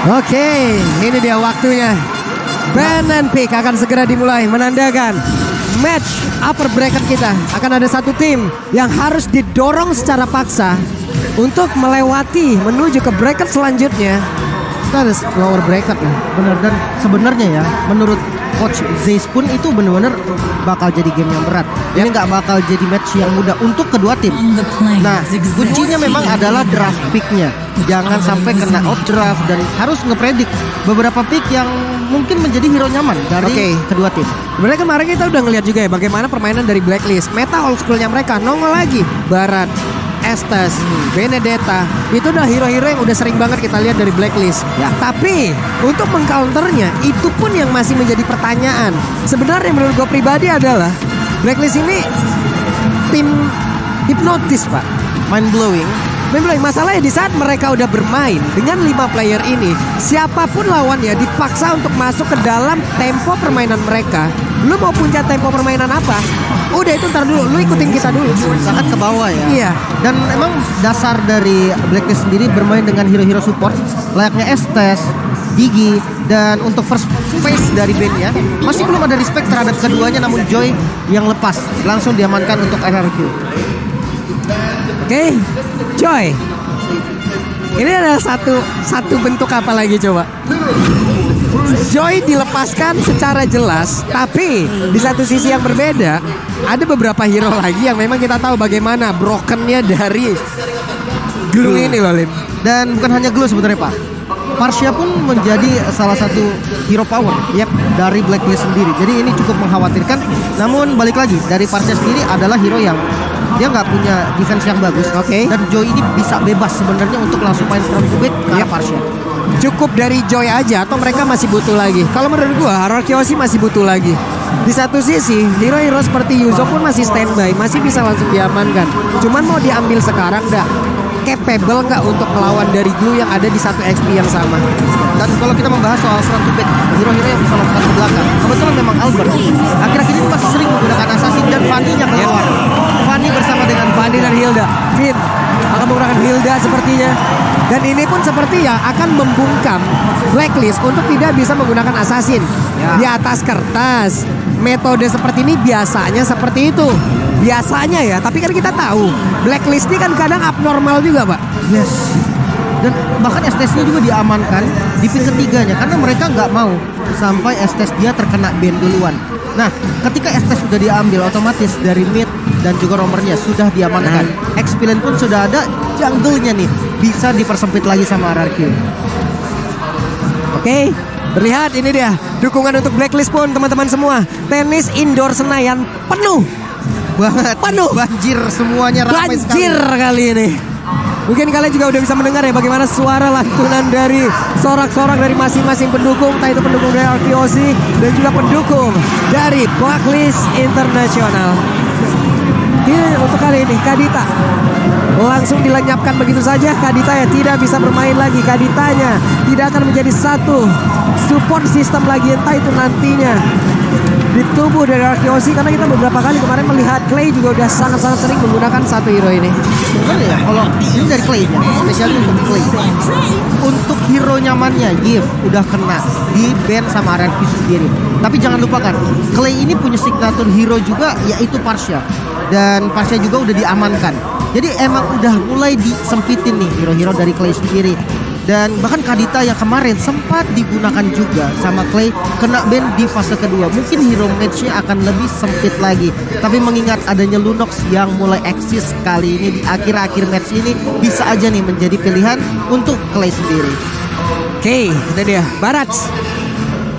Oke, ini dia waktunya. Ban and Pick akan segera dimulai, menandakan match upper bracket kita. Akan ada satu tim yang harus didorong secara paksa untuk melewati menuju ke bracket selanjutnya. Kita ada lower bracket nih. Bener, dan sebenarnya ya menurut Coach Zeiss pun itu benar-benar bakal jadi game yang berat. Ini nggak bakal jadi match yang mudah untuk kedua tim. Nah, kuncinya memang adalah draft picknya. Jangan sampai kena out draft dan harus ngepredik beberapa pick yang mungkin menjadi hero nyaman dari kedua tim. Sebenarnya kemarin kita udah ngeliat juga ya bagaimana permainan dari Blacklist. Meta old schoolnya mereka nongol lagi. Barat, Estes, Benedetta, itu udah hero-hero yang udah sering banget kita lihat dari Blacklist. Ya. Tapi untuk mengcounternya itu pun yang masih menjadi pertanyaan. Sebenarnya menurut gue pribadi adalah Blacklist ini tim hipnotis, Pak. Mind blowing. Masalahnya di saat mereka udah bermain dengan 5 player ini, siapapun lawannya dipaksa untuk masuk ke dalam tempo permainan mereka. Lu mau puncak tempo permainan apa? Udah itu ntar dulu, lu ikutin kita dulu. Sangat ke bawah ya. Iya. Dan emang dasar dari Blacklist sendiri bermain dengan hero-hero support layaknya Estes, Digi, dan untuk first phase dari bandnya masih belum ada respect terhadap keduanya, namun Joy yang lepas langsung diamankan untuk RRQ. Oke, Joy. Ini adalah satu bentuk apa lagi coba? Joy dilepaskan secara jelas, tapi di satu sisi yang berbeda ada beberapa hero lagi yang memang kita tahu bagaimana brokennya dari Glue ini loh, Lim. Dan bukan hanya Glue sebenarnya, Pak. Parsia pun menjadi salah satu hero power dari Blacklist sendiri. Jadi ini cukup mengkhawatirkan. Namun balik lagi, dari Parsia sendiri adalah hero yang dia nggak punya defense yang bagus. Dan Joy ini bisa bebas sebenarnya untuk langsung main front to back ke Parsia. Cukup dari Joy aja atau mereka masih butuh lagi? Kalau menurut gua Harakyoshi masih butuh lagi. Di satu sisi hero-hero seperti Yuzo pun masih standby, masih bisa langsung diamankan. Cuman mau diambil sekarang dah capable nggak untuk melawan dari Glue yang ada di satu XP yang sama. Dan kalau kita membahas soal front to back, hero-hero yang bisa lompat ke belakang, kebetulan memang Albert akhir-akhir ini masih sering menggunakan assassin dan Fanny-nya keluar. Fanny bersama dengan Fanny dan Hilda. Finn akan menggunakan Hilda sepertinya. Dan ini pun seperti ya akan membungkam Blacklist untuk tidak bisa menggunakan assassin di atas kertas. Metode seperti ini biasanya seperti itu. Biasanya ya, tapi kan kita tahu Blacklist ini kan kadang abnormal juga, Pak. Yes. Dan bahkan Estes-nya juga diamankan di pick ketiganya karena mereka nggak mau sampai Estes dia terkena ban duluan. Nah, ketika Estes sudah diambil, otomatis dari mid dan juga nomornya sudah diamankan. Experience pun sudah ada, jungle-nya nih bisa dipersempit lagi sama RRQ. Oke, terlihat ini dia dukungan untuk Blacklist pun teman-teman semua. Tenis indoor Senayan penuh banget, penuh, banjir semuanya, ramai banjir kali ini. Mungkin kalian juga udah bisa mendengar ya bagaimana suara lantunan dari sorak-sorak dari masing-masing pendukung, entah itu pendukung dari Harakyoshi dan juga pendukung dari Blacklist International. Ini untuk kali ini Kadita langsung dilenyapkan begitu saja. Kadita ya tidak bisa bermain lagi. Kaditanya tidak akan menjadi satu support system lagi, entah itu nantinya di tubuh dari Harakyoshi, karena kita beberapa kali kemarin melihat Clay juga udah sangat-sangat sering menggunakan satu hero ini. Sebenarnya ya, kalau ini dari Clay-nya, spesialnya untuk Clay. Untuk hero nyamannya, Giv udah kena di ban sama RRQ sendiri. Tapi jangan lupakan, Clay ini punya signature hero juga, yaitu Parsia. Dan Parsia juga udah diamankan. Jadi emang udah mulai disempitin nih hero-hero dari Clay sendiri. Dan bahkan Kadita yang kemarin sempat digunakan juga sama Clay kena ban di fase kedua. Mungkin hero match-nya akan lebih sempit lagi. Tapi mengingat adanya Lunox yang mulai eksis kali ini di akhir-akhir match ini, bisa aja nih menjadi pilihan untuk Clay sendiri. Oke, itu dia Barat.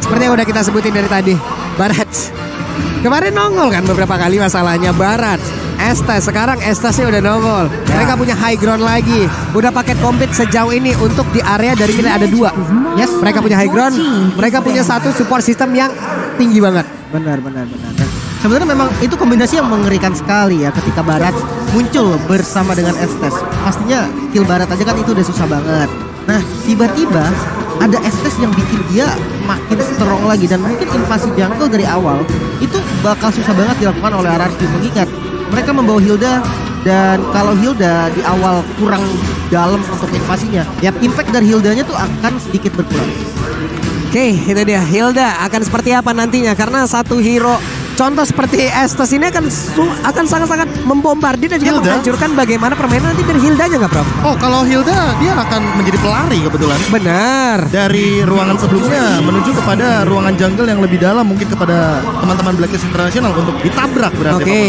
Seperti yang udah kita sebutin dari tadi, Barat kemarin nongol kan beberapa kali masalahnya. Barat, Estes, sekarang Estesnya udah nongol. Mereka punya high ground lagi. Udah paket komplit sejauh ini untuk di area dari kita ada 2. Yes, mereka punya high ground. Mereka punya satu support system yang tinggi banget. Benar. Sebenarnya memang itu kombinasi yang mengerikan sekali ya ketika Barat muncul bersama dengan Estes. Pastinya kill Barat aja kan itu udah susah banget. Nah, tiba-tiba ada Estes yang bikin dia makin strong lagi. Dan mungkin invasi jungle dari awal itu bakal susah banget dilakukan oleh RRQ, mengingat mereka membawa Hilda Dan kalau Hilda di awal kurang dalam untuk invasinya, impact dari Hildanya tuh akan sedikit berkurang. Oke, itu dia. Hilda akan seperti apa nantinya? Karena satu hero contoh seperti Estes ini akan sangat-sangat membombardir dan juga menghancurkan bagaimana permainan nanti dari Hildanya nggak, Prof? Oh, kalau Hilda dia akan menjadi pelari kebetulan. Benar. Dari ruangan sebelumnya menuju kepada ruangan jungle yang lebih dalam, mungkin kepada teman-teman Blacklist International untuk ditabrak berarti. Oke.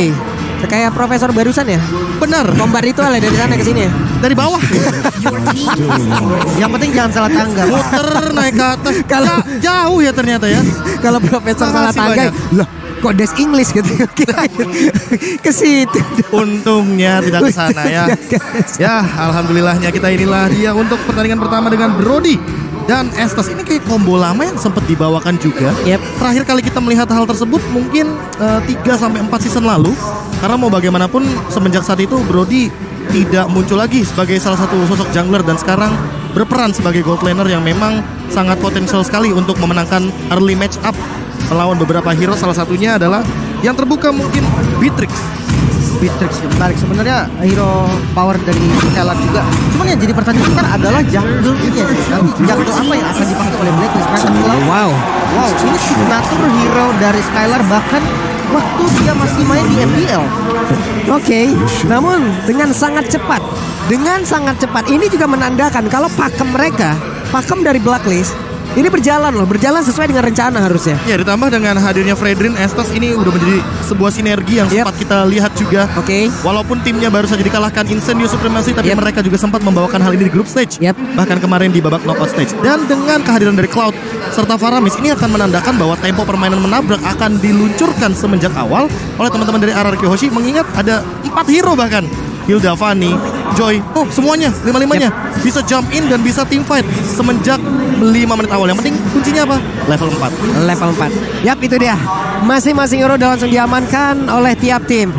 Kayak profesor barusan ya? Benar. Bombar itu dari sana ke sini ya? Dari bawah. Yang penting jangan salah tangga. Muter naik ke atas. Kalau jauh ya ternyata ya. Kalau profesor salah tangga, lah kok des English gitu ke situ. Untungnya tidak ke sana ya. Ya, alhamdulillahnya kita inilah dia untuk pertandingan pertama dengan Brody dan Estes. Ini kayak combo lama yang sempat dibawakan juga. Terakhir kali kita melihat hal tersebut mungkin 3-4 season lalu. Karena mau bagaimanapun semenjak saat itu Brody tidak muncul lagi sebagai salah satu sosok jungler dan sekarang berperan sebagai gold laner yang memang sangat potensial sekali untuk memenangkan early match up melawan beberapa hero. Salah satunya adalah yang terbuka mungkin Beatrix menarik sebenarnya, hero power dari Skylar juga. Cuman yang jadi pertanyaan kan adalah jungle ini ya. Nanti jungle apa yang akan dipakai oleh Blacklist? Wow, ini signature hero dari Skylar bahkan waktu dia masih main di MPL. Oke, namun dengan sangat cepat. Ini juga menandakan kalau pakem dari Blacklist ini berjalan sesuai dengan rencana harusnya. Ya, ditambah dengan hadirnya Fredrin, Estes ini udah menjadi sebuah sinergi yang sempat kita lihat juga. Walaupun timnya baru saja dikalahkan Incendio Supremacy, tapi mereka juga sempat membawakan hal ini di group stage. Bahkan kemarin di babak knockout stage. Dan dengan kehadiran dari Cloud serta Faramis, ini akan menandakan bahwa tempo permainan menabrak akan diluncurkan semenjak awal oleh teman-teman dari RRQ Hoshi. Mengingat ada 4 hero bahkan. Hilda, Fanny, Joy, semuanya, 5-5-nya bisa jump in dan bisa team fight semenjak 5 menit awal. Yang penting kuncinya apa? Level 4. Yap, itu dia. Masing-masing hero udah langsung diamankan oleh tiap tim.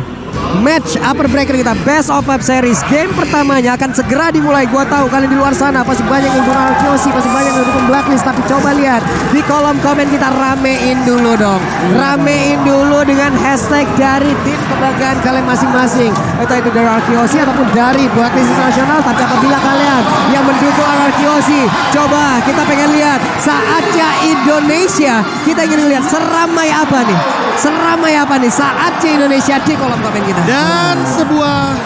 Match upper bracket kita, Best of 5 series. Game pertamanya akan segera dimulai. Gua tahu kalian di luar sana pasti banyak yang dukung RRQ, pasti banyak yang dukung Blacklist. Tapi coba lihat di kolom komen kita, ramein dulu dong. Ramein dulu dengan hashtag dari tim kebanggaan kalian masing-masing. Entah itu dari RRQ ataupun dari Blacklist International. Tapi apabila kalian yang mendukung RRQ, coba kita pengen lihat saatnya Indonesia. Kita ingin lihat seramai apa nih saatnya Indonesia di kolom komen kita. Dan sebuah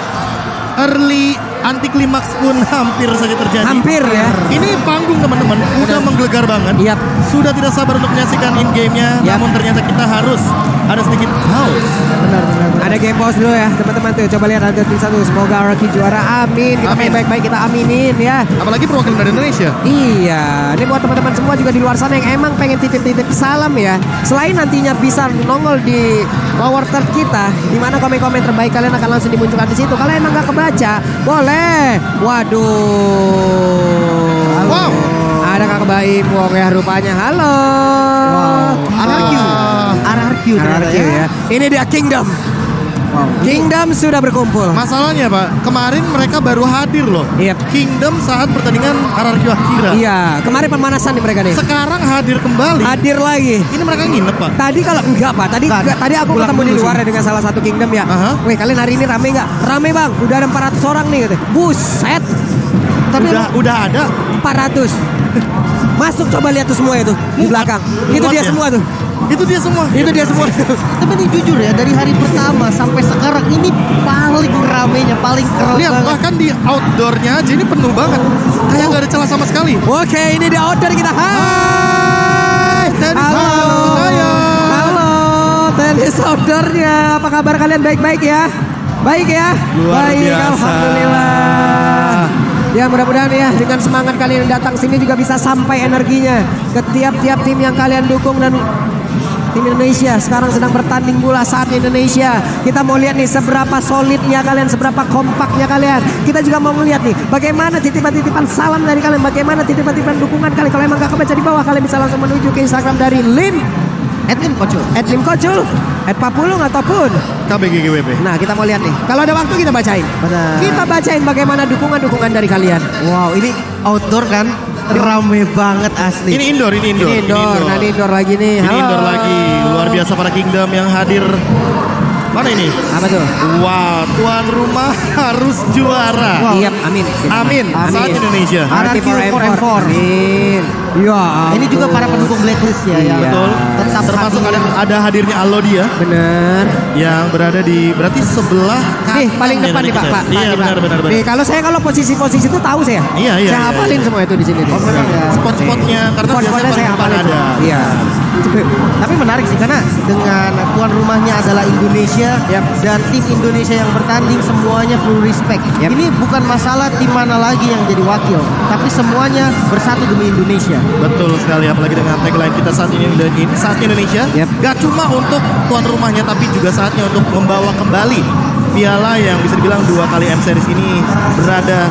early anti klimaks pun hampir saja terjadi. Hampir ya. Ini panggung teman-teman udah menggelegar banget. Sudah tidak sabar untuk menyaksikan in game-nya. Namun ternyata kita harus ada sedikit pause. Benar. Ada game pause dulu ya teman-teman tuh. Coba lihat ada tim 1. Semoga RRQ juara. Amin. Kita main baik-baik, kita aminin ya. Apalagi perwakilan dari Indonesia. Iya. Ini buat teman-teman semua juga di luar sana yang emang pengen titip-titip salam ya. Selain nantinya bisa nongol di lower third kita, di mana komen-komen terbaik kalian akan langsung dimunculkan di situ. Kalau emang gak kebaca, boleh. Waduh. Wow. Ada kakak baik Wong ya rupanya. Halo. RRQ ya. Ini dia Kingdom. Kingdom sudah berkumpul. Masalahnya Pak, kemarin mereka baru hadir loh. Kingdom saat pertandingan RRQ Akira. Iya, kemarin pemanasan nih mereka nih. Sekarang hadir kembali. Hadir lagi. Ini mereka nginep Pak. Tadi kalau enggak Pak, tadi aku ketemu di luar dengan salah satu Kingdom ya. Weh, kalian hari ini rame nggak? Rame Bang, udah ada 400 orang nih katanya. Buset. Tapi udah ada 400. Masuk coba lihat tuh semua itu di belakang. Itu dia semua tuh. Itu dia semua. Tapi ini jujur ya, dari hari pertama sampai sekarang ini paling ramenya, paling keren banget. Bahkan di outdoornya aja ini penuh banget. Kayak gak ada celah sama sekali. Oke, ini di outdoor kita. Hai. Halo, tenis outdoornya. Apa kabar kalian? Baik-baik ya? Baik ya? Luar biasa. Alhamdulillah. Ya mudah-mudahan ya dengan semangat kalian datang sini juga bisa sampai energinya ke tiap-tiap tim yang kalian dukung. Dan tim Indonesia sekarang sedang bertanding pula saatnya Indonesia. Kita mau lihat nih seberapa solidnya kalian, seberapa kompaknya kalian. Kita juga mau melihat nih bagaimana titipan-titipan salam dari kalian, bagaimana titipan-titipan dukungan kalian. Kalau emang gak kebaca di bawah, kalian bisa langsung menuju ke Instagram dari @limkocul, @papulung ataupun KBGGWP. Nah kita mau lihat nih, kalau ada waktu kita bacain. Kita bacain bagaimana dukungan-dukungan dari kalian. Wow, ini outdoor kan? Rame banget asli. Ini indoor. Nah ini indoor lagi nih. Ini indoor lagi. Luar biasa para Kingdom yang hadir Mana ini? Apa tuh? Wah, tuan rumah harus juara. Wow. Iya, amin. Amin. Saat Indonesia. RRQ forever. Amin. Ya, ini juga para pendukung Blacklist ya, yang betul. Tetap termasuk ada hadirnya Allodia. Bener. Yang berada di berarti sebelah nih paling depan nih Pak. Iya benar. Nih kalau posisi-posisi itu tahu saya. Iya. Saya hafalin semua itu di sini. Oh, memang spot-spotnya karena biasanya saya hafalin ada. Iya. Tapi menarik sih karena dengan tuan rumahnya adalah Indonesia dan tim Indonesia yang bertanding semuanya full respect. Ini bukan masalah tim mana lagi yang jadi wakil, tapi semuanya bersatu demi Indonesia. Betul sekali, apalagi dengan tagline kita saat ini saat Indonesia. Gak cuma untuk tuan rumahnya, tapi juga saatnya untuk membawa kembali piala yang bisa dibilang 2 kali M Series ini berada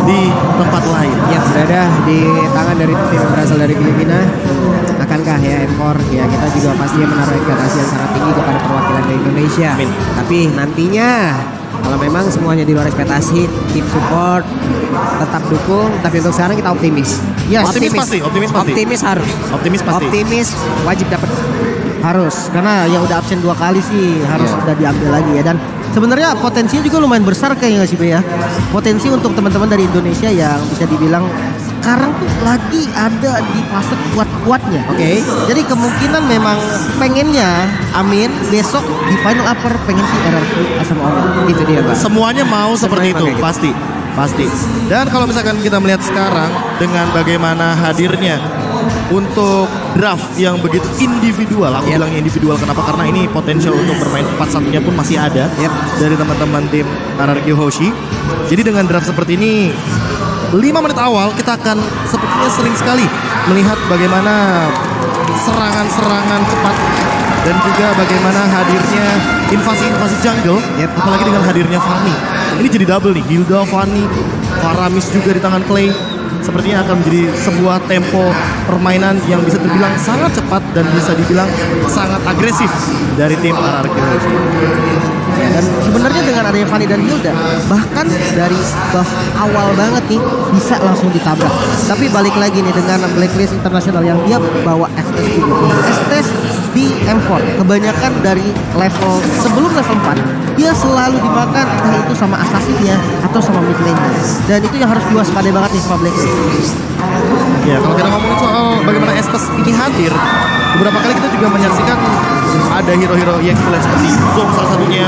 di tempat lain. Ya, berada di tangan dari tim yang berasal dari Filipina. Akankah ya Encore ya, kita juga pastinya menaruh ekspektasi yang sangat tinggi kepada perwakilan dari Indonesia. Amin. Tapi nantinya kalau memang semuanya di luar ekspektasi, tim support tetap dukung. Tapi untuk sekarang kita optimis. Ya, optimis pasti. Optimis harus. Optimis pasti. Optimis wajib dapat. Harus, karena yang udah absen 2 kali sih harus udah diambil lagi ya. Dan sebenarnya potensinya juga lumayan besar kayaknya nggak sih Be ya. Potensi untuk teman-teman dari Indonesia yang bisa dibilang sekarang tuh lagi ada di fase kuat-kuatnya. Oke. Jadi kemungkinan memang pengennya Amin besok di final upper pengen si RRQ Asam Orang. Itu dia Pak. Semuanya mau seperti itu, gitu. pasti. Dan kalau misalkan kita melihat sekarang dengan bagaimana hadirnya untuk draft yang begitu individual, aku bilang individual kenapa? Karena ini potensial untuk bermain 4-1-nya pun masih ada dari teman-teman tim RRQ Hoshi. Jadi dengan draft seperti ini 5 menit awal kita akan sepertinya sering sekali melihat bagaimana serangan-serangan cepat dan juga bagaimana hadirnya invasi-invasi jungle, apalagi dengan hadirnya Fanny. Ini jadi double nih, Hilda, Fanny, Faramis juga di tangan Clay. Sepertinya akan menjadi sebuah tempo permainan yang bisa terbilang sangat cepat dan bisa dibilang sangat agresif dari tim RRQ. Dan sebenarnya dengan adanya Fanny dan Hilda, bahkan dari buff awal banget nih bisa langsung ditabrak. Tapi balik lagi nih dengan Blacklist International yang dia bawa Estes juga. Estes di M4 kebanyakan dari level sebelum level 4 dia selalu dimakan entah itu sama assassinnya atau sama mid lane-nya. Dan itu yang harus diwaspadai banget nih sama Blacklist. Ya, kalau kita ngomongin soal bagaimana Estes ini hadir, beberapa kali kita juga menyaksikan ada hero-hero EXP seperti Zong salah satunya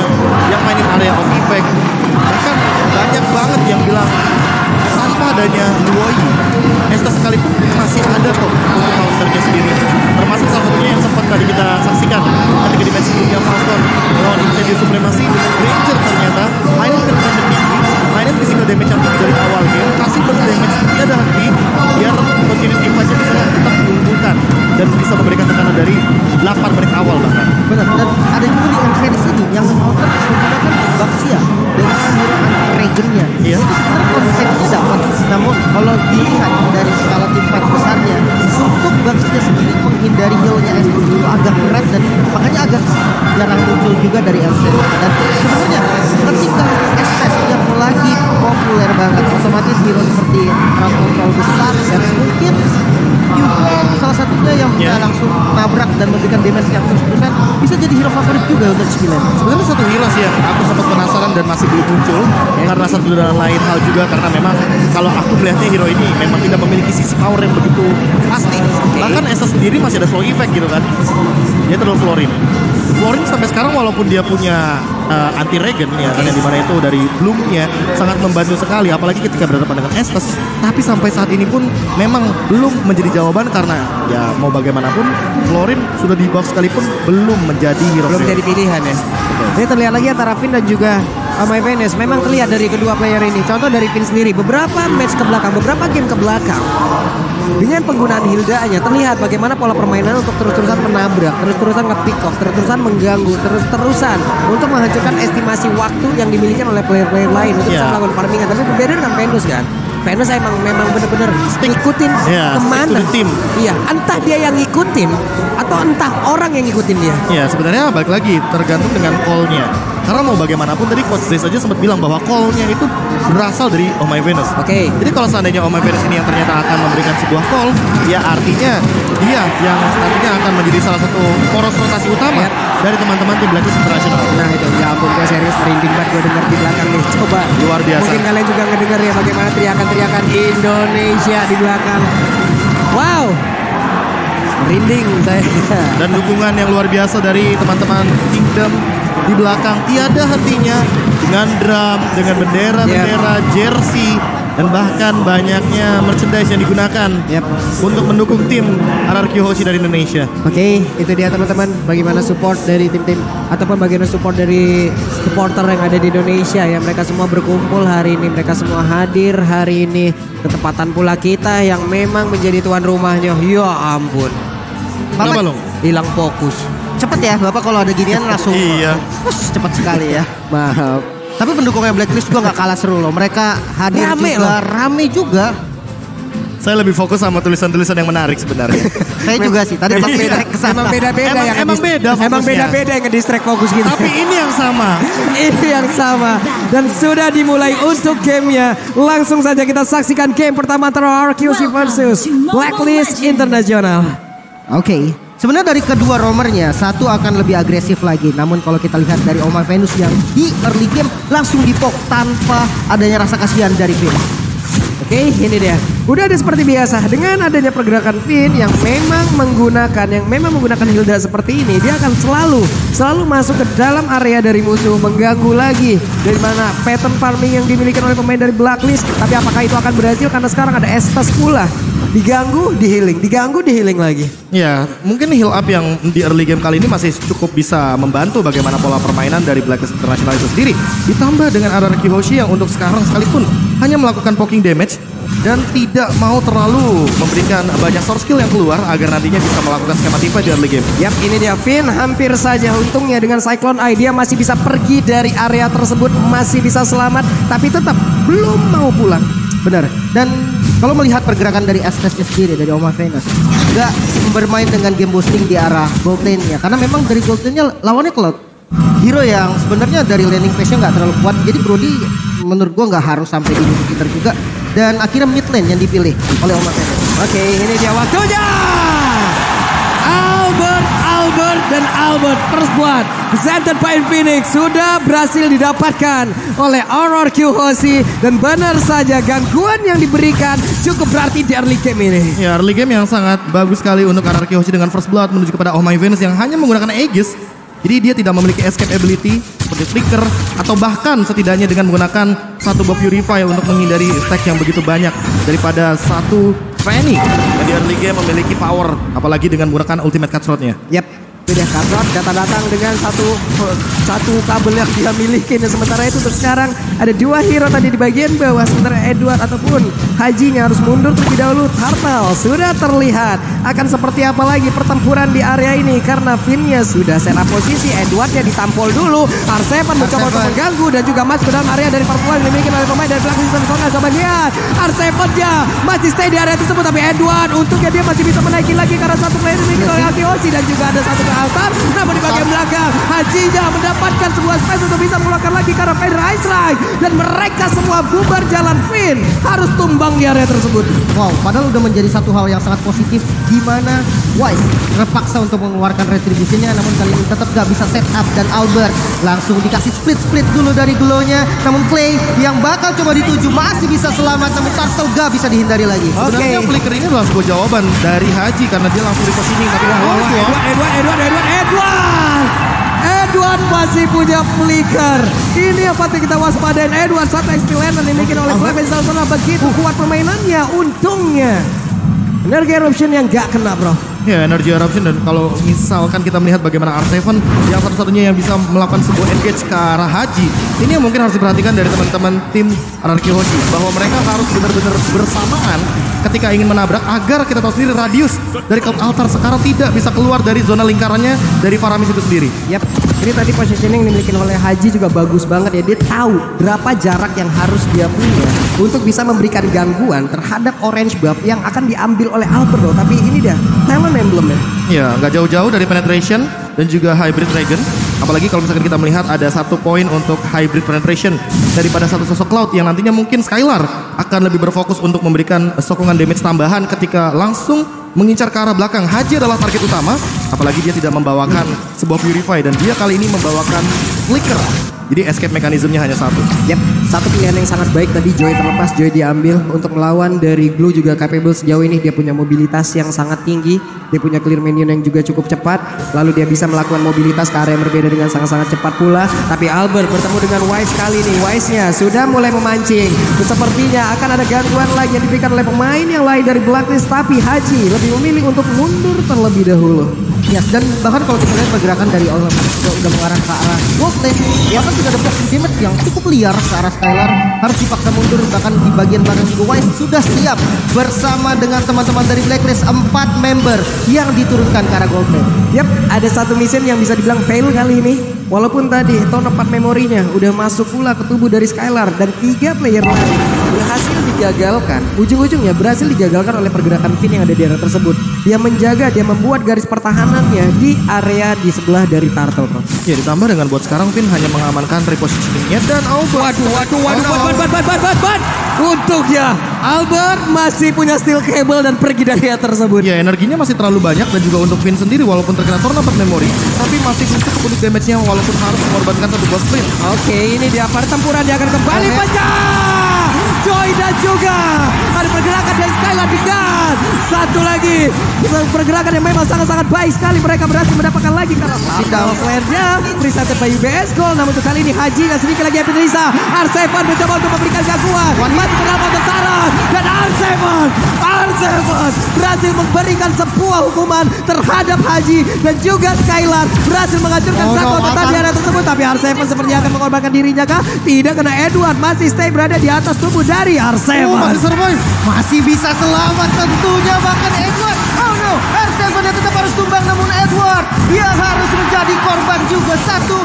yang mainin area of effect. Bahkan banyak banget yang bilang tanpa adanya Luoi, Estes sekalipun masih ada kok untuk counternya sendiri. Termasuk salah satunya yang sempat tadi kita saksikan ketika di match sebelumnya Falcon lawan Incendio Supremacy dengan Ranger ternyata mainin kencang tinggi, mainin physical damage yang tinggi dari awal game, kasih burst damage dia dan nanti biar continuous invade-nya bisa tetap mengumpulkan dan bisa memberikan tekanan dari 8 menit awal bahkan. Benar, dan ada juga di M-Series ini yang counter menggunakan Baxia dengan hero anti-Kragennya. Iya. Sebenarnya konsepnya dapat, namun kalau dilihat dari skala tim 4 besarnya, untuk Baxia sendiri menghindari heal-nya Estes itu agak berat dan makanya agak jarang muncul juga dari M-Series. Dan sebenarnya ketika Estes yang lagi populer banget, otomatis hero seperti Kontrol besar dan mungkin juga salah satunya yang bisa langsung nabrak dan memberikan damage yang terus-terusan bisa jadi hero favorit juga untuk Skillet. Sebenarnya satu hero sih yang aku sempat penasaran dan masih belum muncul karena satu dan lain hal juga karena memang kalau aku melihatnya hero ini memang tidak memiliki sisi power yang begitu pasti. Bahkan Estes sendiri masih ada slow effect gitu kan. Dia terlalu Florin. Florin sampai sekarang walaupun dia punya anti regen ya kan yang dimana itu dari Bloom-nya sangat membantu sekali apalagi ketika berhadapan dengan Estes, tapi sampai saat ini pun memang belum menjadi jawaban karena ya mau bagaimanapun Florin sudah di buff sekalipun belum menjadi hero, belum jadi pilihan ya. Ini terlihat lagi antara Finn dan juga My Venus. Memang terlihat dari kedua player ini. Contoh dari Finn sendiri beberapa match ke belakang, beberapa game ke belakang dengan penggunaan Hilda-nya terlihat bagaimana pola permainan untuk terus-terusan menabrak, terus-terusan nge-pick off, terus-terusan mengganggu, terus-terusan untuk menghancurkan estimasi waktu yang dimiliki oleh player-player lain untuk bisa melakukan farmingan. Tapi berbeda dengan Venus kan. Venus memang benar-benar ngikutin kemana tim. Iya, entah dia yang ngikutin atau entah orang yang ngikutin dia. Ya sebenarnya balik lagi tergantung dengan call-nya. Karena mau bagaimanapun tadi Coach Zay saja sempat bilang bahwa call-nya itu berasal dari Oh My Venus. Oke. Jadi kalau seandainya Oh My Venus ini yang ternyata akan memberikan sebuah call, ya artinya dia yang nantinya akan menjadi salah satu poros rotasi utama dari teman-teman tim Blacklist International. Nah itu, ya ampun gue serius merinding banget gue denger di belakang nih. Coba. Luar biasa. Mungkin kalian juga ngedenger ya bagaimana teriakan-teriakan Indonesia di belakang. Wow. Merinding saya. Dan dukungan yang luar biasa dari teman-teman Kingdom di belakang tiada hentinya dengan drum, dengan bendera-bendera, jersey, dan bahkan banyaknya merchandise yang digunakan untuk mendukung tim RRQ Hoshi dari Indonesia. Oke, itu dia teman-teman, bagaimana support dari tim-tim ataupun bagaimana support dari supporter yang ada di Indonesia ya. Mereka semua berkumpul hari ini, mereka semua hadir hari ini. Ketepatan pula kita yang memang menjadi tuan rumahnya. Ya ampun. Bapak hilang fokus. Cepet ya Bapak kalau ada ginian langsung. Iya. Cepat sekali ya. Maaf. Tapi pendukungnya Blacklist juga gak kalah seru loh. Mereka hadir rame juga. Saya lebih fokus sama tulisan-tulisan yang menarik sebenarnya. Saya juga sih. Tadi pas Emang beda-beda yang emang beda fokusnya. Emang beda-beda yang nge-distract fokus gitu. Tapi ini yang sama. Ini yang sama. Dan sudah dimulai untuk gamenya. Langsung saja kita saksikan game pertama antara RRQC versus Blacklist International. Oke. Sebenarnya dari kedua roamernya, satu akan lebih agresif lagi. Namun kalau kita lihat dari Oh My Venus yang di early game langsung dipok tanpa adanya rasa kasihan dari Finn. Oke, ini dia. Udah ada seperti biasa dengan adanya pergerakan Finn yang memang menggunakan Hilda seperti ini, dia akan selalu masuk ke dalam area dari musuh, mengganggu lagi dari mana pattern farming yang dimiliki oleh pemain dari Blacklist. Tapi apakah itu akan berhasil karena sekarang ada Estes pula. Diganggu, di healing lagi. Ya, mungkin heal up yang di early game kali ini masih cukup bisa membantu bagaimana pola permainan dari Blacklist International itu sendiri. Ditambah dengan RRQ Hoshi yang untuk sekarang sekalipun hanya melakukan poking damage dan tidak mau terlalu memberikan banyak source skill yang keluar agar nantinya bisa melakukan skema tipe di early game. Yap, ini dia Finn hampir saja untungnya dengan Cyclone Eye dia masih bisa pergi dari area tersebut, masih bisa selamat, tapi tetap belum mau pulang. Benar. Dan kalau melihat pergerakan dari Estes sendiri dari Oh My Venus, nggak bermain dengan game boosting di arah gold lane-nya, karena memang dari gold lane-nya lawannya Cloud, hero yang sebenarnya dari laning phase-nya nggak terlalu kuat. Jadi Brody menurut gua nggak harus sampai di Jupiter juga. Dan akhirnya mid lane yang dipilih oleh Oh My Venus. Oke, ini dia waktunya. Albert first blood presented by Phoenix sudah berhasil didapatkan oleh RRQ Hoshi, dan benar saja gangguan yang diberikan cukup berarti di early game ini. Ya, early game yang sangat bagus sekali untuk RRQ Hoshi dengan first blood menuju kepada Oh My Venus yang hanya menggunakan Aegis. Jadi dia tidak memiliki escape ability seperti flicker atau bahkan setidaknya dengan menggunakan satu buff Purify untuk menghindari stack yang begitu banyak daripada satu Fanny yang di early game memiliki power, apalagi dengan menggunakan ultimate cutthroat-nya. Yap. Sudah Cutthroat datang dengan satu kabel yang dia miliki. Dan sementara itu untuk sekarang ada dua hero tadi di bagian bawah. Sementara Edward ataupun Hajinya harus mundur terlebih dahulu. Turtle sudah terlihat akan seperti apa lagi pertempuran di area ini, karena Finn-nya sudah set up posisi. Edwardnya ditampol dulu. R7 mencoba untuk mengganggu dan juga masuk ke dalam area dari pertempuran yang dimiliki oleh pemain dari Blacklist International. Coba lihat R7-nya masih stay di area tersebut, tapi Edward untungnya dia masih bisa menaiki lagi karena satu player dimiliki oleh RRQ dan juga ada satu altar. Namun di bagian belakang Hajinya mendapatkan sebuah space untuk bisa mengeluarkan lagi karena Vader Ice Strike, dan mereka semua bubar jalan. Finn harus tumbang di area tersebut. Wow, padahal udah menjadi satu hal yang sangat positif gimana Wise terpaksa untuk mengeluarkan retributionnya, namun kali ini tetap gak bisa set up, dan Albert langsung dikasih split dulu dari glow-nya. Namun Clay yang bakal coba dituju masih bisa selamat, namun Turtle gak bisa dihindari lagi. Sebenarnya flicker ini adalah sebuah jawaban dari Haji karena dia langsung di positioning, tapi Edward masih punya flicker. Ini yang patut kita waspadain. Edward satu XP lane yang dimiliki oleh Blacklist International, begitu kuat permainannya. Untungnya Energy Eruption yang gak kena bro. Ya, Energy Eruption, dan kalau misalkan kita melihat bagaimana R7 yang satu-satunya yang bisa melakukan sebuah engage ke arah Haji, ini yang mungkin harus diperhatikan dari teman-teman tim RRQ Hoshi, bahwa mereka harus benar-benar bersamaan ketika ingin menabrak, agar kita tahu sendiri radius dari Cloud Altar sekarang tidak bisa keluar dari zona lingkarannya dari Faramis itu sendiri. Yap, ini tadi positioning yang dimiliki oleh Haji juga bagus banget ya. Dia tahu berapa jarak yang harus dia punya untuk bisa memberikan gangguan terhadap orange buff yang akan diambil oleh Alberto. Tapi ini dia talent emblemnya. Ya, nggak jauh-jauh dari penetration dan juga hybrid dragon. Apalagi kalau misalkan kita melihat ada 1 poin untuk hybrid penetration daripada satu sosok Cloud yang nantinya mungkin Skylar akan lebih berfokus untuk memberikan sokongan damage tambahan ketika langsung mengincar ke arah belakang. Haji adalah target utama, apalagi dia tidak membawakan sebuah Purify dan dia kali ini membawakan Flicker. Jadi escape mekanismenya hanya satu. Yap, satu pilihan yang sangat baik tadi. Joy terlepas, Joy diambil untuk melawan dari Glue juga capable sejauh ini. Dia punya mobilitas yang sangat tinggi. Dia punya clear minion yang juga cukup cepat. Lalu dia bisa melakukan mobilitas ke area yang berbeda dengan sangat-sangat cepat pula. Tapi Albert bertemu dengan Wise kali ini. Wise-nya sudah mulai memancing. Sepertinya akan ada gangguan lagi yang diberikan oleh pemain yang lain dari Blacklist. Tapi Haji lebih memilih untuk mundur terlebih dahulu. Yes, dan bahkan kalau kita lihat pergerakan dari Oliver udah mengarah ke arah gold lane, ya kan sudah ada blocking damage yang cukup liar ke arah Skylar, harus dipaksa mundur. Bahkan di bagian belakang juga Wise sudah siap bersama dengan teman-teman dari Blacklist, 4 member yang diturunkan ke arah gold lane. Yap, ada satu mission yang bisa dibilang fail kali ini. Walaupun tadi Tone of memorinya udah masuk pula ke tubuh dari Skylar dan 3 player lain berhasil digagalkan. Ujung-ujungnya berhasil digagalkan oleh pergerakan Finn yang ada di area tersebut. Dia menjaga, dia membuat garis pertahanannya di area di sebelah dari Turtle. Ya, ditambah dengan buat sekarang Finn hanya mengamankan repositioningnya dan waduh, untuknya Albert masih punya steel cable dan pergi dari area tersebut. Ya, energinya masih terlalu banyak dan juga untuk Finn sendiri walaupun terkena Tone of memory, tapi masih belum cukup untuk damage-nya walaupun harus mengorbankan satu buah sprint. Oke, ini dia pertempuran, dia akan kembali pecah. Joy dan juga ada pergerakan dari Skylar dengan satu lagi pergerakan yang memang sangat-sangat baik sekali. Mereka berhasil mendapatkan lagi karena down flare-nya presented by UBS Gold. Namun untuk kali ini Haji dan sedikit lagi Epitrisa. R7 mencoba untuk memberikan gangguan, masih terdapat tentaran dan R7 berhasil memberikan sebuah hukuman terhadap Haji dan juga Skylar berhasil menghancurkan satu tetan di area tersebut. Tapi R7 sepertinya akan mengorbankan dirinya kah? Tidak, kena Edward masih stay berada di atas tubuh dari R7. Masih survive, masih bisa selamat tentunya. Bahkan Edward, oh no, R7 dia tetap harus tumbang, namun Edward dia harus menjadi korban juga. Satu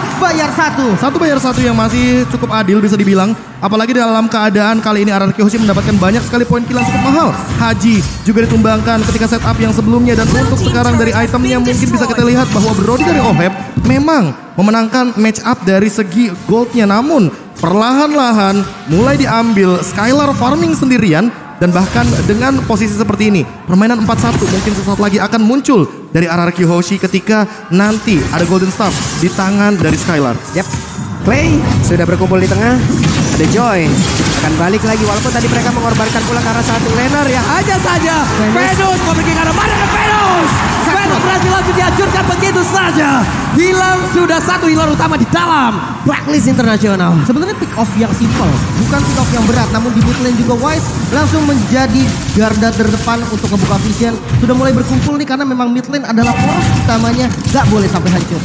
bayar satu yang masih cukup adil bisa dibilang. Apalagi dalam keadaan kali ini RRQ Hoshi mendapatkan banyak sekali poin kill yang cukup mahal. Haji juga ditumbangkan ketika setup yang sebelumnya. Dan untuk sekarang dari itemnya mungkin bisa kita lihat bahwa Brody dari Oheb memang memenangkan match up dari segi goldnya. Namun perlahan-lahan mulai diambil Skylar farming sendirian. Dan bahkan dengan posisi seperti ini, permainan 4-1 mungkin sesaat lagi akan muncul dari RRQ Hoshi ketika nanti ada Golden Staff di tangan dari Skylar. Yap, Clay sudah berkumpul di tengah. Ada Joy akan balik lagi walaupun tadi mereka mengorbankan pula karena satu laner yang hanya saja Venus mau pergi ke arah mana ke Venus. Venus berhasil langsung dihancurkan begitu saja. Hilang sudah satu healer utama di dalam Blacklist Internasional. Sebenarnya pick off yang simple, bukan pick off yang berat. Namun di mid lane juga Wise langsung menjadi garda terdepan untuk membuka vision. Sudah mulai berkumpul nih karena memang mid lane adalah poros utamanya, gak boleh sampai hancur.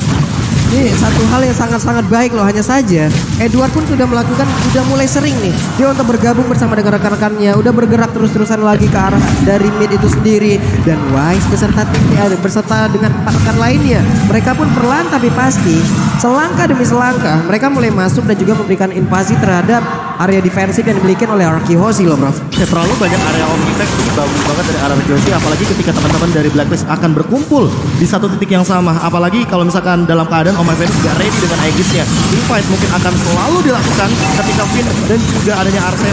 Ini satu hal yang sangat-sangat baik loh. Hanya saja Edward pun sudah melakukan, sudah mulai sering nih dia untuk bergabung bersama dengan rekan-rekannya. Udah bergerak terus-terusan lagi ke arah dari mid itu sendiri. Dan Wise beserta timnya, beserta dengan rekan lainnya, mereka pun perlahan tapi pasti selangkah demi selangkah mereka mulai masuk dan juga memberikan invasi terhadap area defensif yang dimiliki oleh RRQ Hoshi loh bro. Ya, terlalu banyak area of impact ini bagus banget dari RRQ Hoshi. Apalagi ketika teman-teman dari Blacklist akan berkumpul di satu titik yang sama. Apalagi kalau misalkan dalam keadaan Om Venus gak ready dengan Aegisnya. Invite mungkin akan selalu dilakukan ketika Finn dan juga adanya R7.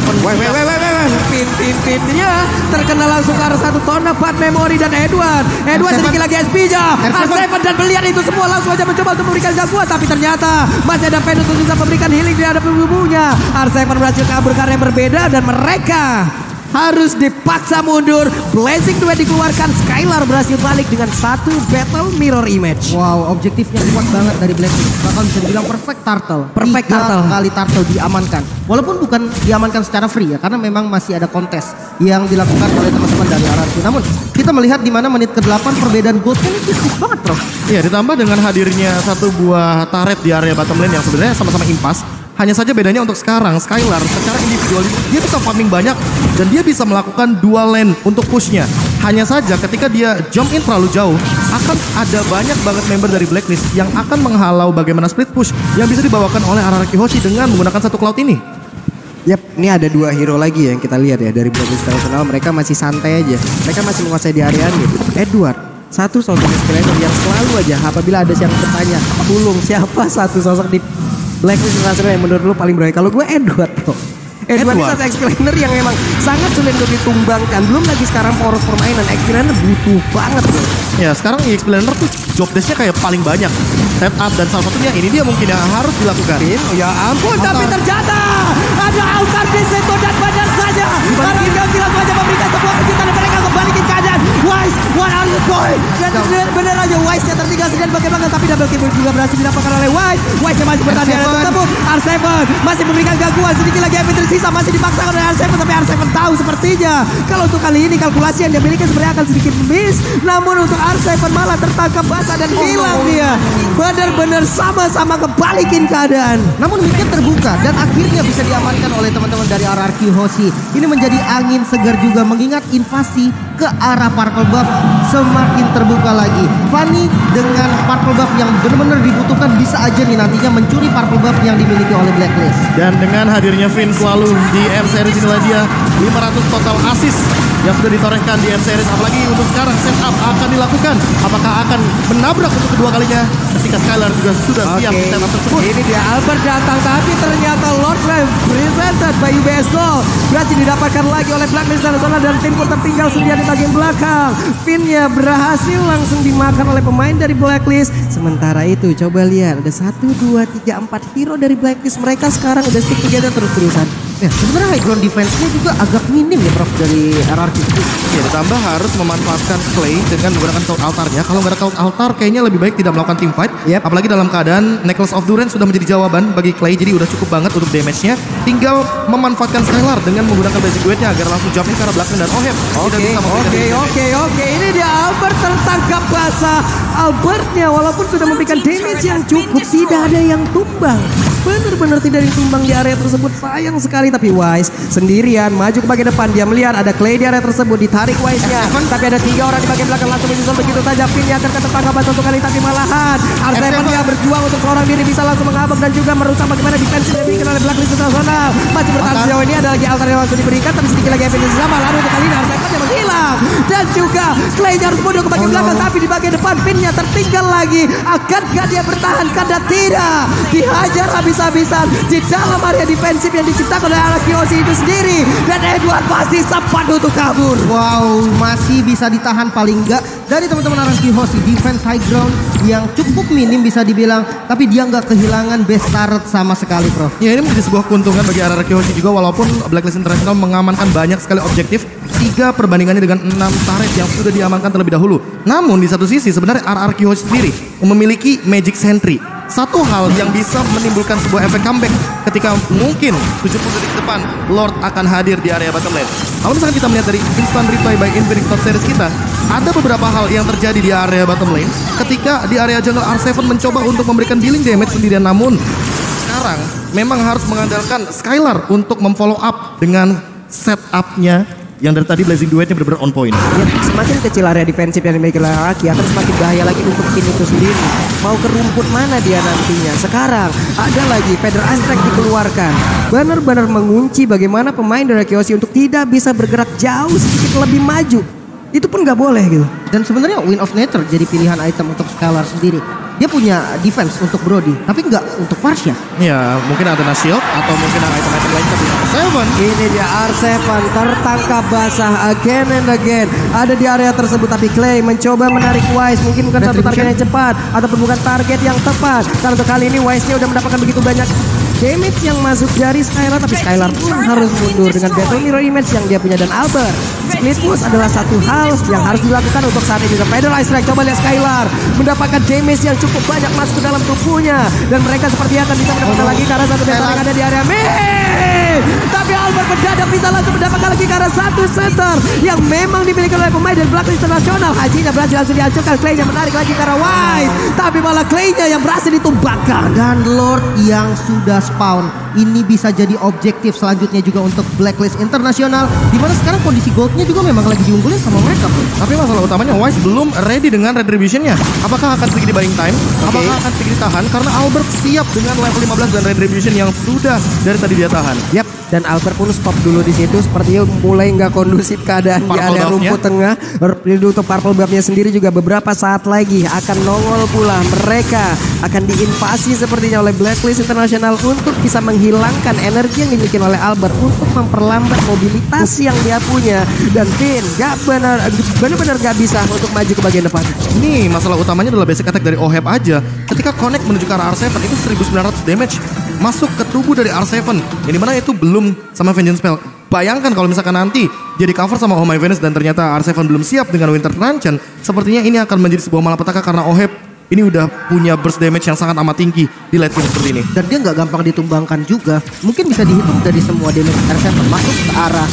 Finn-nya terkena langsung ke arah satu Tone of memory dan Edward sedikit lagi SP-nya. R7 dan melihat itu semua langsung aja mencoba untuk memberikan gangguan. Tapi ternyata masih ada Venus untuk bisa memberikan healing di hadapan tubuhnya. R7 berhasil kabur ke area yang berbeda dan mereka harus dipaksa mundur. Blazing Duet dikeluarkan. Skylar berhasil balik dengan satu battle mirror image. Wow, objektifnya kuat banget dari Blacklist. Bahkan bisa dibilang perfect turtle. Perfect turtle. 3 kali turtle diamankan. Walaupun bukan diamankan secara free ya, karena memang masih ada kontes yang dilakukan oleh teman-teman dari RRQ. Namun kita melihat di mana menit ke-8 perbedaan goldnya ini tipis banget bro. Iya, ditambah dengan hadirnya satu buah turret di area bottom lane yang sebenarnya sama-sama impas. Hanya saja bedanya untuk sekarang Skylar secara individual dia bisa farming banyak dan dia bisa melakukan dual lane untuk pushnya. Hanya saja ketika dia jump in terlalu jauh akan ada banyak banget member dari Blacklist yang akan menghalau bagaimana split push yang bisa dibawakan oleh RRQ Hoshi dengan menggunakan satu cloud ini. Yap, ini ada 2 hero lagi yang kita lihat ya dari Blacklist International. Mereka masih santai aja. Mereka masih menguasai di area gitu. Edward satu sosok explainer yang selalu aja apabila ada yang bertanya, Pulung siapa satu sosok di Blacklist International yang menurut lu paling berani? Kalau gue Edward tuh. Edward ini satu explainer yang memang sangat sulit untuk ditumbangkan. Belum lagi sekarang poros permainan, explainer butuh banget loh. Ya sekarang explainer tuh job desk-nya kayak paling banyak. Setup dan salah satunya ini dia mungkin yang harus dilakukan. Ya ampun, tapi ternyata ada altar di situ dan benar saja. Karena dia langsung aja memberikan sebuah kejutan dan mereka kembalikan keadaan. Wise, what are you doing? Dan benar aja Wise-nya tertinggal sendirian bagaimana, tapi double kill juga berhasil didapatkan oleh Wise. Wise-nya masih bertahan di area tersebut. R7 masih memberikan gangguan, sedikit lagi MP tersisa masih dipaksakan oleh R7, tapi R7 tahu sepertinya kalau untuk kali ini kalkulasi yang dia miliki sebenarnya akan sedikit miss. Namun untuk R7 malah tertangkap basah dan hilang dia. Benar-benar sama-sama kebalikin keadaan. Namun wicket terbuka dan akhirnya bisa diamankan oleh teman-teman dari RRQ Hoshi. Ini menjadi angin segar juga mengingat invasi ke arah Purple Buff semakin terbuka lagi. Fanny dengan Purple Buff yang benar-benar dibutuhkan bisa aja nih nantinya mencuri Purple Buff yang dimiliki oleh Blacklist. Dan dengan hadirnya Finn selalu di M Series inilah dia 500 total assist yang sudah ditorehkan di M Series. Apalagi untuk sekarang setup akan dilakukan. Apakah akan menabrak untuk kedua kalinya ketika Skylar juga sudah siap di setup tersebut. Ini dia Albert datang, tapi ternyata Lord Ram presented by UBS Gold berhasil didapatkan lagi oleh Blacklist International dan tim pun tertinggal sendirian di bagian belakang. Finn-nya berhasil langsung dimakan oleh pemain dari Blacklist. Sementara itu coba lihat ada 1, 2, 3, 4 hero dari Blacklist. Mereka sekarang udah stick together terus-terusan. Ya, sebenarnya high ground defense-nya juga agak minim ya Prof dari RRQ. Ya, ditambah harus memanfaatkan Clay dengan menggunakan cloud altarnya. Kalau nggak ada cloud altar kayaknya lebih baik tidak melakukan team fight. Apalagi dalam keadaan Necklace of Durance sudah menjadi jawaban bagi Clay. Jadi udah cukup banget untuk damage-nya. Tinggal memanfaatkan Skylar dengan menggunakan basic duetnya agar langsung jump in ke arah belakang dan Oheb. Oke. Ini dia Albert tertangkap basah. Albertnya walaupun sudah memberikan damage yang cukup, tidak ada yang tumbang. Benar-benar tidak ditumbang di area tersebut. Sayang sekali, tapi Wise sendirian maju ke bagian depan. Dia melihat ada Clay di area tersebut, ditarik Wise-nya. Tapi ada 3 orang di bagian belakang langsung menyusul begitu saja. Finn-nya akan tertangkap basah satu kali, tapi malahan R7-nya berjuang untuk seorang diri bisa langsung mengabak dan juga merusak bagaimana defense yang diberikan oleh Blacklist International. Masih bertahan sejauh ini, ada lagi altar yang langsung diberikan, tapi sedikit lagi evidence sama. Lalu untuk kali ini R7-nya menghilang dan juga Clay-nya harus mundur ke bagian belakang, tapi di bagian depan Finn-nya tertinggal lagi. Akankah dia bertahan? Karena tidak, dihajar habis-habisan di dalam area defensif yang diciptakan oleh RRQ Hoshi itu sendiri, dan Edward pasti sempat untuk kabur. Wow, masih bisa ditahan paling enggak dari teman-teman RRQ Hoshi. Defense high ground yang cukup minim bisa dibilang, tapi dia nggak kehilangan base turret sama sekali, Prof. Ya, ini menjadi sebuah keuntungan bagi RRQ Hoshi juga, walaupun Blacklist International mengamankan banyak sekali objektif. 3 perbandingannya dengan 6 turret yang sudah diamankan terlebih dahulu. Namun di satu sisi sebenarnya RRQ Hoshi sendiri memiliki Magic Sentry. Satu hal yang bisa menimbulkan sebuah efek comeback ketika mungkin 70 detik depan Lord akan hadir di area bottom lane. Kalau misalkan kita melihat dari instant reply by Infinix Top Series kita, ada beberapa hal yang terjadi di area bottom lane ketika di area jungle R7 mencoba untuk memberikan dealing damage sendirian. Namun sekarang memang harus mengandalkan Skylar untuk memfollow up dengan setupnya yang dari tadi Blazing Duetnya benar-benar on point. Ya, semakin kecil area defensif yang dimiliki oleh RRQ akan semakin bahaya lagi untuk tim itu sendiri. Mau ke rumput mana dia nantinya? Sekarang ada lagi Feather Aspect dikeluarkan. Benar-benar mengunci bagaimana pemain dari RRQ Hoshi untuk tidak bisa bergerak jauh sedikit lebih maju. Itu pun nggak boleh gitu. Dan sebenarnya Wind of Nature jadi pilihan item untuk Skylar sendiri. Dia punya defense untuk Brody, tapi nggak untuk Varsha. Ya, mungkin ada shield atau mungkin ada item-item lain, tapi R7. Ini dia R7 tertangkap basah again and again. Ada di area tersebut, tapi Clay mencoba menarik Wise. Mungkin bukan satu target yang cepat ataupun bukan target yang tepat. Karena untuk kali ini Wise-nya udah mendapatkan begitu banyak damage yang masuk dari Skylar, tapi Skylar pun harus mundur dengan Battle Mirror Image yang dia punya. Dan Albert, split push adalah satu hal yang harus dilakukan untuk saat ini. Dan Feather Strike, coba lihat Skylar mendapatkan damage yang cukup banyak masuk ke dalam tubuhnya, dan mereka sepertinya akan bisa mendapatkan lagi karena satu center yang ada di area mid. Tapi Albert mendadak bisa langsung mendapatkan lagi karena satu center yang memang dimiliki oleh pemain dari Blacklist International. Hajinya berhasil langsung dihancurkan. Clay-nya menarik lagi karena Wise, tapi malah Clay-nya yang berhasil ditumbangkan. Dan Lord yang sudah spawn ini bisa jadi objektif selanjutnya juga untuk Blacklist International, dimana sekarang kondisi goldnya juga memang lagi diunggulin sama mereka, bro. Tapi masalah utamanya Wise belum ready dengan retribution-nya. Apakah akan sedikit di buying time? Apakah akan sedikit ditahan? Karena Albert siap dengan level 15 dan retribution yang sudah dari tadi dia tahan. Yap. dan Albert pun stop dulu di situ. Sepertinya mulai nggak kondusif keadaan di area rumput tengah. Untuk Purple Buff-nya sendiri juga beberapa saat lagi akan nongol pula. Mereka akan diinvasi sepertinya oleh Blacklist International untuk bisa menghilangkan energi yang dimiliki oleh Albert untuk memperlambat mobilitas yang dia punya. Dan Finn benar-benar gak bisa untuk maju ke bagian depan. Ini masalah utamanya adalah basic attack dari OHEB aja. Ketika connect menuju ke arah R7 itu 1900 damage masuk ke tubuh dari R7. Yang dimana itu belum sama Vengeance Spell. Bayangkan kalau misalkan nanti jadi cover sama Oh My Venus dan ternyata R7 belum siap dengan Winter Truncheon, sepertinya ini akan menjadi sebuah malapetaka karena OHEB ini udah punya burst damage yang sangat amat tinggi di late game seperti ini. Dan dia nggak gampang ditumbangkan juga. Mungkin bisa dihitung dari semua damage R7 masuk ke arah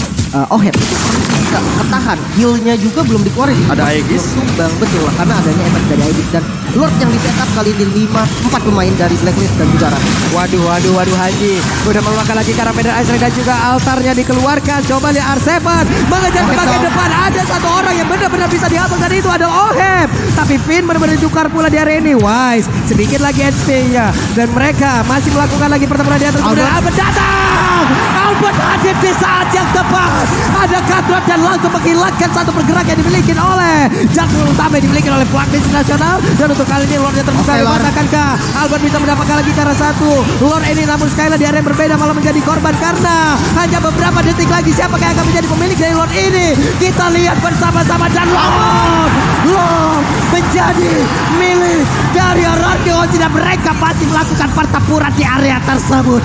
OHEB. Itu bisa ketahan. Heal-nya juga belum dikeluarin. Ada Aegis. Tumbang, betul. Karena adanya efek dari Aegis. Dan Lord yang di setup kali ini 4 pemain dari Blacklist dan juga Rans. Waduh Haji. Udah mengeluarkan lagi Carapader Ice Ray dan juga altarnya dikeluarkan. Coba lihat R7 mengejar ke bagian depan. Ada satu orang yang benar-benar bisa dihabis dan itu adalah OHEB. Tapi Finn benar-benar tukar pula di area ini. Wise sedikit lagi HP-nya. Dan mereka masih melakukan lagi pertempuran di atas. Kemudian Albert datang. Albert hadir di saat yang tepat. Ada Cutthroat dan langsung menghilangkan satu pergerakan yang dimiliki oleh jungle utama yang dimiliki oleh Blacklist Nasional. Dan untuk kali ini Lordnya terbuka lebar. Akankah Albert bisa mendapatkan lagi cara satu Lord ini, namun Skylar di area yang berbeda malah menjadi korban karena hanya beberapa detik lagi siapa yang akan menjadi pemilik dari Lord ini. Kita lihat bersama-sama dan Lord menjadi milik dari Ararkios dan mereka pasti melakukan pertempuran di area tersebut.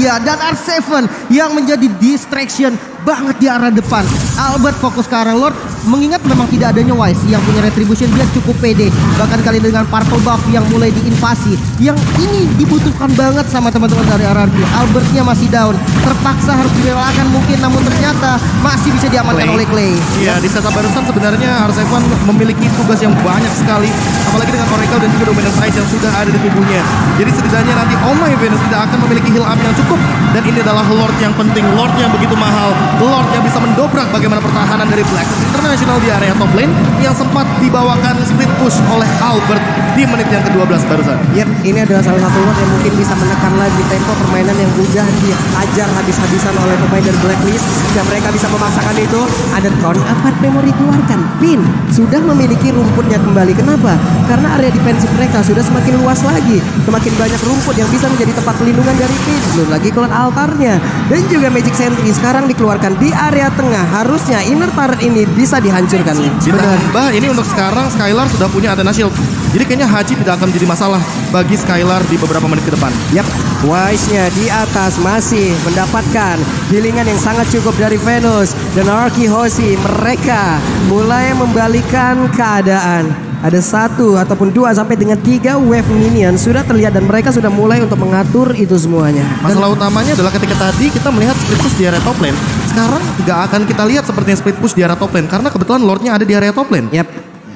Ya, dan R7 yang menjadi distraction banget di arah depan. Albert fokus ke arah Lord, mengingat memang tidak adanya Wise yang punya retribution, dia cukup pede. Bahkan kali dengan Purple Buff yang mulai diinvasi, yang ini dibutuhkan banget sama teman-teman dari RRQ. Albertnya masih down, terpaksa harus direlakan mungkin, namun ternyata masih bisa diamankan oleh Clay. Iya, di setup barusan sebenarnya R7 memiliki tugas yang banyak sekali, apalagi dengan Oracle dan juga Dominance Ice yang sudah ada di tubuhnya. Jadi setidaknya nanti Oh My Venus tidak akan memiliki heal up yang cukup, dan ini adalah Lord yang penting, Lord yang begitu mahal, Lord yang bisa mendobrak bagaimana pertahanan dari Blacklist International di area top lane yang sempat dibawakan split push oleh Albert di menit yang ke-12 barusan. Yep, ini adalah salah satu Lord yang mungkin bisa menekan lagi tempo permainan yang udah dihajar habis-habisan oleh pemain dari Blacklist, dan mereka bisa memaksakan itu. Ada Tron Apart Memory keluarkan. Pin sudah memiliki rumputnya kembali. Kenapa? Karena area defensif mereka sudah semakin luas lagi, semakin banyak rumput yang bisa menjadi tempat pelindungan dari Pin. Belum lagi keluar altarnya dan juga Magic Sentry sekarang dikeluarkan di area tengah. Harusnya inner turret ini bisa dihancurkan. Ditambah ini untuk sekarang Skylar sudah punya Athena Shield, jadi kayaknya Haji tidak akan menjadi masalah bagi Skylar di beberapa menit ke depan. Yap, Wise-nya di atas masih mendapatkan healingan yang sangat cukup dari Venus dan Arkihoshi. Mereka mulai membalikan keadaan. Ada 1 ataupun 2 sampai dengan 3 wave minion sudah terlihat dan mereka sudah mulai untuk mengatur itu semuanya. Masalah utamanya adalah ketika tadi kita melihat split push di area top lane, sekarang nggak akan kita lihat seperti split push di area top lane karena kebetulan Lordnya ada di area top lane. Yap.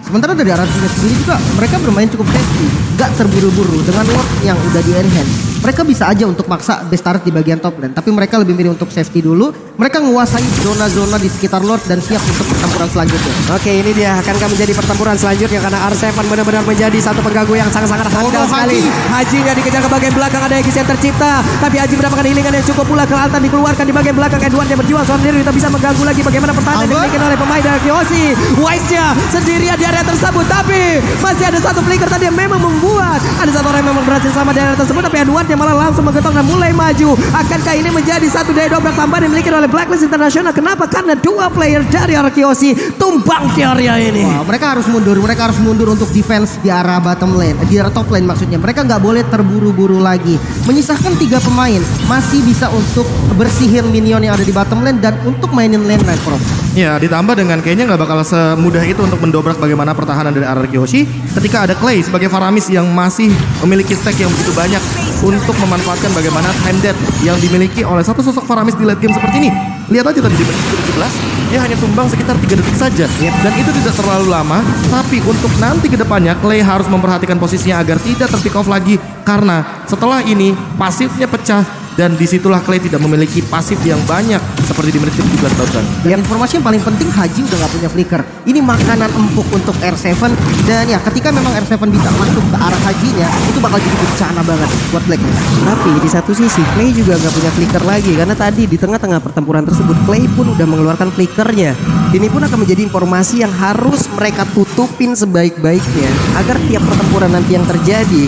Sementara dari arah sendiri juga mereka bermain cukup safety, gak terburu-buru dengan Lord yang udah di early hand. Mereka bisa aja untuk maksa base turret di bagian top lane, tapi mereka lebih milih untuk safety dulu. Mereka menguasai zona-zona di sekitar Lord dan siap untuk pertempuran selanjutnya. Oke, ini dia akankah menjadi pertempuran selanjutnya karena R7 benar-benar menjadi satu pengganggu yang sangat-sangat handal sekali. Haji nggak dikejar ke bagian belakang, ada Aegis yang tercipta, tapi Haji mendapatkan healingan yang cukup pula. Ke altar dikeluarkan di bagian belakang. Edward yang berjuang seorang diri kita bisa mengganggu lagi bagaimana pertahanan yang dimiliki oleh pemain dari Kyoshi. Wise-nya sendirian di area tersebut, tapi masih ada satu flicker tadi yang memang membuat ada satu orang yang memang berhasil sama di area tersebut, tapi Edward yang malah langsung menggetok dan mulai maju. Akankah ini menjadi satu daya dobrak tambahan yang dimiliki oleh Blacklist International? Kenapa? Karena 2 player dari Arkeosi tumbang di area ini. Wow, mereka harus mundur untuk defense di arah bottom lane, di arah top lane maksudnya. Mereka nggak boleh terburu-buru lagi. Menyisahkan 3 pemain masih bisa untuk bersihin minion yang ada di bottom lane dan untuk mainin lane right, Prof. Ya, ditambah dengan kayaknya nggak bakal semudah itu untuk mendobrak bagaimana pertahanan dari RRQ Hoshi ketika ada Clay sebagai Faramis yang masih memiliki stack yang begitu banyak untuk memanfaatkan bagaimana time death yang dimiliki oleh satu sosok Faramis di late game seperti ini. Lihat aja tadi di menit 17 dia hanya tumbang sekitar 3 detik saja. Dan itu tidak terlalu lama, tapi untuk nanti ke depannya Clay harus memperhatikan posisinya agar tidak terpick off lagi karena setelah ini pasifnya pecah Dan disitulah Clay tidak memiliki pasif yang banyak seperti di menit 17 barusan. Dan informasi yang paling penting, Haji udah gak punya flicker. Ini makanan empuk untuk R7. Dan ya ketika memang R7 bisa masuk ke arah Hajinya, itu bakal jadi bencana banget buat Blacklist. Tapi di satu sisi Clay juga gak punya flicker lagi, karena tadi di tengah-tengah pertempuran tersebut Clay pun udah mengeluarkan flickernya. Ini pun akan menjadi informasi yang harus mereka tutupin sebaik-baiknya agar tiap pertempuran nanti yang terjadi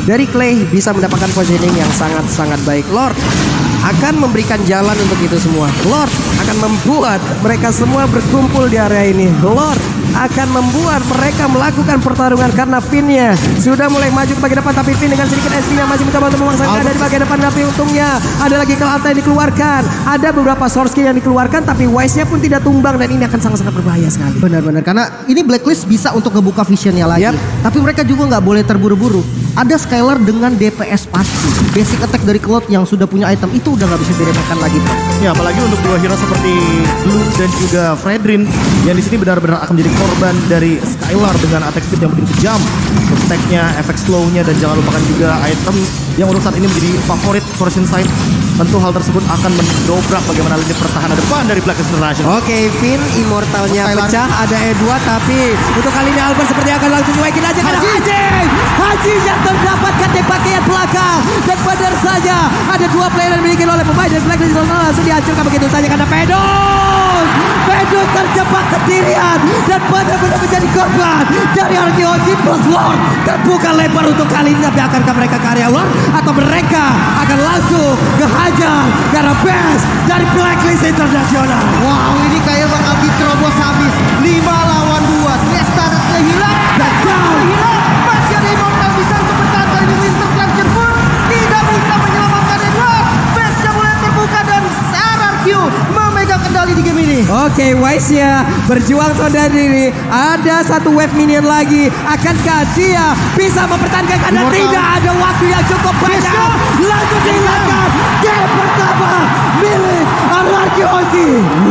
dari Clay bisa mendapatkan positioning yang sangat-sangat baik. Lord akan memberikan jalan untuk itu semua. Lord akan membuat mereka semua berkumpul di area ini. Lord akan membuat mereka melakukan pertarungan karena Finn-nya sudah mulai maju ke bagian depan, tapi Finn dengan sedikit SP-nya masih mencoba untuk memaksakan dari bagian depan, tapi untungnya ada lagi Kelata yang dikeluarkan. Ada beberapa source kill yang dikeluarkan, tapi Wise-nya pun tidak tumbang dan ini akan sangat-sangat berbahaya sekali. Benar-benar, karena ini Blacklist bisa untuk ngebuka visionnya lagi. Tapi mereka juga nggak boleh terburu-buru. Ada Skylar dengan DPS pasti. Basic attack dari Cloud yang sudah punya item itu udah nggak bisa diremehkan lagi, Pak. Ya, apalagi untuk dua hero seperti Blue dan juga Fredrin yang di sini benar-benar akan menjadi korban dari Skylar dengan attack speed yang begitu kejam, attack-nya, efek slow-nya, dan jangan lupakan juga item yang untuk saat ini menjadi favorit Force Insight. Tentu hal tersebut akan mendobrak bagaimana lini pertahanan depan dari Blacklist International. Oke, Finn immortalnya pecah, ada E2, tapi untuk kali ini Albert seperti akan langsung nyuekin aja karena Haji yang terdapatkan di bagian belakang, dan benar saja ada dua player yang dimiliki oleh pemain dari Blacklist International langsung dihancurkan begitu saja karena Pedus terjebak sendirian dan benar-benar menjadi korban dari RTOC plus Lord. Terbuka lebar untuk kali ini, tapi akankah mereka ke area Lord atau mereka akan langsung kehajar karena best dari Blacklist International. Wow, ini kayak bakal diterobos habis. 5 lawan 2. Nesta hilang. Hilang. Masih ada Immortal bisa untuk bertahan kali ini. Winter Flanger pun tidak bisa menyelamatkan Edward. Best-nya mulai terbuka dan RRQ memegang kendali di game ini. Oke, Wise-nya berjuang saudara diri. Ada satu wave minion lagi. Akankah dia bisa mempertahankan karena tidak ada waktu yang cukup banyak. Langsung dihilangkan. Game pertama milik RRQ.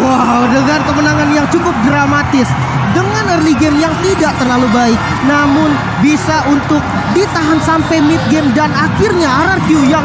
Wow, dengan kemenangan yang cukup dramatis. Dengan early game yang tidak terlalu baik, namun bisa untuk ditahan sampai mid game dan akhirnya RRQ yang